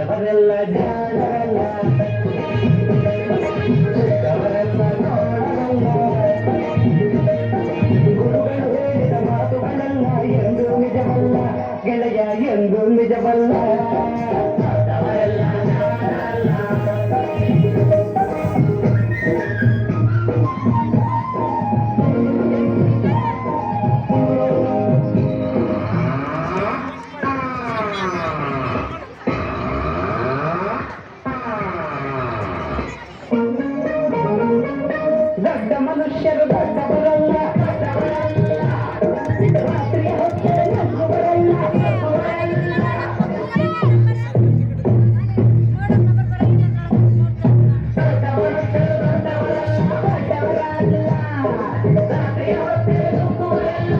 ದೊಡ್ಡವರೆಲ್ಲ ಜಾಣರಲ್ಲ, ಚಿಕ್ಕವರೆಲ್ಲ ನೋಡರಲ್ಲ, ಗುರುಗಳು ಹೇಳಿದ ಮಾತುಗಳಲ್ಲ ಎಂದು ನಿಜವಲ್ಲ ಗೆಳೆಯ, ಎಂದು ನಿಜವಲ್ಲ. ದೊಡ್ಡವರೆಲ್ಲ ಜಾಣರಲ್ಲ. ದೊಡ್ಡ ಮನುಷ್ಯರು ದೊಡ್ಡವರಲ್ಲ, ರಾತ್ರಿ ಹೊತ್ತಿನ ನಗುವರಲ್ಲ, ದೊಡ್ಡ ಮನುಷ್ಯರು ದೊಡ್ಡವರಲ್ಲ, ರಾತ್ರಿ ಹೊತ್ತಿನ ನಗುವರಲ್ಲ,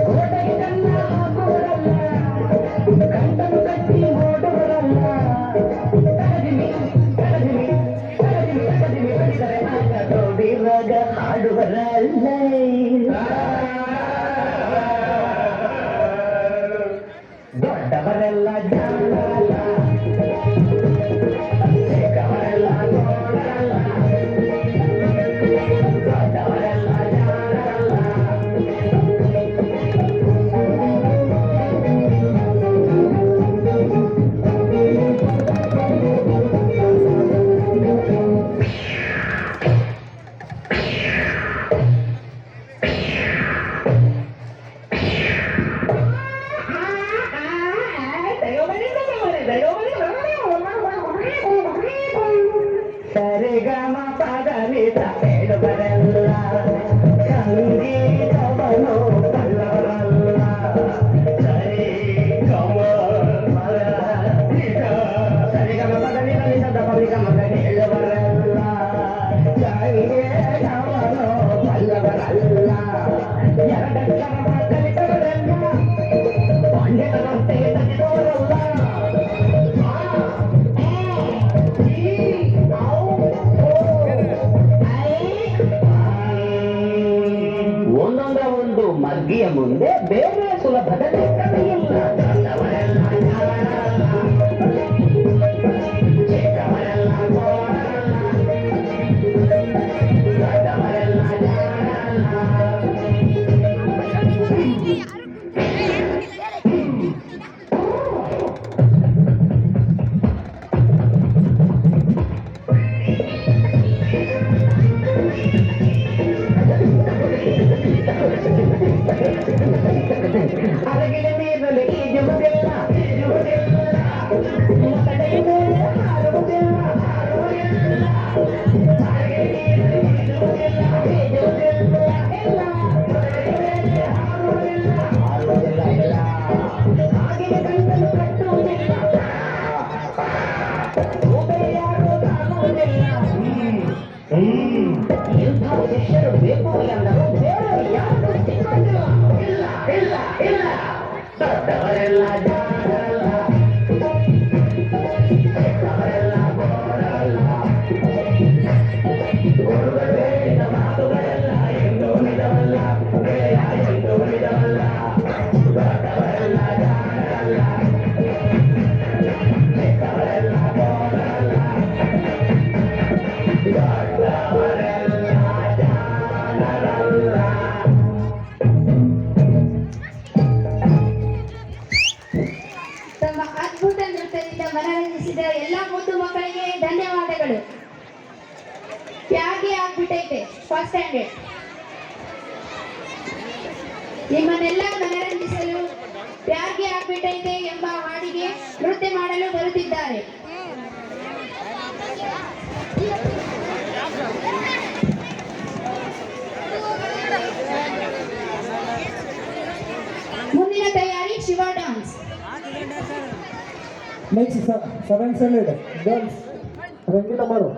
ಕೋಟೆಗೆ ಕನ್ನ ಹಾಕುವರಲ್ಲ, ಗಂಟನ್ನು ಕಟ್ಟಿ ಓಡುವರಲ್ಲ, ಬಿರುವಾಗ ಹಾಡುವರಲ್ಲ. ದೊಡ್ಡವರೆಲ್ಲ ಜಾಣರಲ್ಲ, ಚಿಕ್ಕವರೆಲ್ಲ ನೋಡರಲ್ಲ, ದೊಡ್ಡವರೆಲ್ಲ ಜಾಣರಲ್ಲ. ಸರಿಗಮ ಪದನಿತ ಹೇಳುವರಲ್ಲ, ಸಂಗೀತವನು ಕಲ್ಲವರಲ್ಲ, ಸರಿಗಮ ಪದನಿತ ಪದಗಮಗ ಹೇಳುವರಲ್ಲ, ಸಂಗೀತವನು ಕಲ್ಲವರಲ್ಲ, ಎರಡಕ್ಷರ ಕಲಿತವರಲ್ಲ, ಪಾಂಡ್ಯನಂತೆ ತಗಿದವರಲ್ಲ. ಒಂದೊಂದರ ಒಂದು ಮಗ್ಗಿಯ ಮುಂದೆ ಬೇರೆ ಸುಲಭದ ಲೆಕ್ಕವಿಲ್ಲ. ದೊಡ್ಡವರೆಲ್ಲ ಜಾಣರಲ್ಲ, ಚಿಕ್ಕವರೆಲ್ಲ ನೋಡರಲ್ಲ, ದೊಡ್ಡವರೆಲ್ಲ ಜಾಣರಲ್ಲ. ಅರಗಿನ ನೀರಲ್ಲಿ ಈಜುವುದಿಲ್ಲ, ಕಡೆಯ ಮೇಲೆ ಹಾರುವುದಿಲ್ಲ, ಅರಗಿನ ನೀರಲ್ಲಿ ಈಜುವುದಿಲ್ಲ, ಇಲ್ಲ, ಹಾರುವುದಿಲ್ಲ, ಇಲ್ಲ, ಆಗಿನ ಗಂಟಲು ಕಟ್ಟುವುದಿಲ್ಲ, ಯಾರು ತಾಗುವುದಿಲ್ಲ. ಇಂಥ ಶಿಷ್ಯರು ಬೇಕು ಎಂದರು, ಬೇರೆ ಯಾರು ಸಿಕ್ಕೊಂಡಿಲ್ಲ. ಇಲ್ಲ ಇಲ್ಲ ಇಲ್ಲ, ದೊಡ್ಡವರೆಲ್ಲ ಜಾಣರಲ್ಲ, ಚಿಕ್ಕವರೆಲ್ಲ ಬೋರಲ್ಲ, ಗುರುಗಳು ಹೇಳಿದ ಮಾತುಗಳೆಲ್ಲ ಎಂದೂ ನಿಜವಲ್ಲ ಗೆಳೆಯ, ಎಂದೂ ನಿಜವಲ್ಲ. ದೊಡ್ಡವರೆಲ್ಲ ಜಾಣರಲ್ಲ, ಚಿಕ್ಕವರೆಲ್ಲ ಬೋರಲ್ಲ, ದೊಡ್ಡವರೆಲ್ಲ ಜಾಣರಲ್ಲ. ತಮ್ಮ ಅದ್ಭುತ ನೃತ್ಯದಿಂದ ಮನರಂಜಿಸಿದ ಎಲ್ಲ ಮುದ್ದು ಮಕ್ಕಳಿಗೆ ಧನ್ಯವಾದಗಳು. ಯಾಕೆ ಆಗ್ಬಿಟ್ಟೈತೆ ಫಸ್ಟ್ ಸ್ಟ್ಯಾಂಡರ್ಡ್ ನಿಮ್ಮನ್ನೆಲ್ಲ ಮನರಂಜಿಸಲು ಯಾಕೆ ಆಗ್ಬಿಟ್ಟೈತೆ ಎಂಬ ಹಾಡಿಗೆ ನೃತ್ಯ ಮಾಡಲು ಬರುತ್ತಿದ್ದಾರೆ. ಮುಂದಿನ ತಯಾರಿ Shiva dance. Next 7th standard girls, Rangita Maru.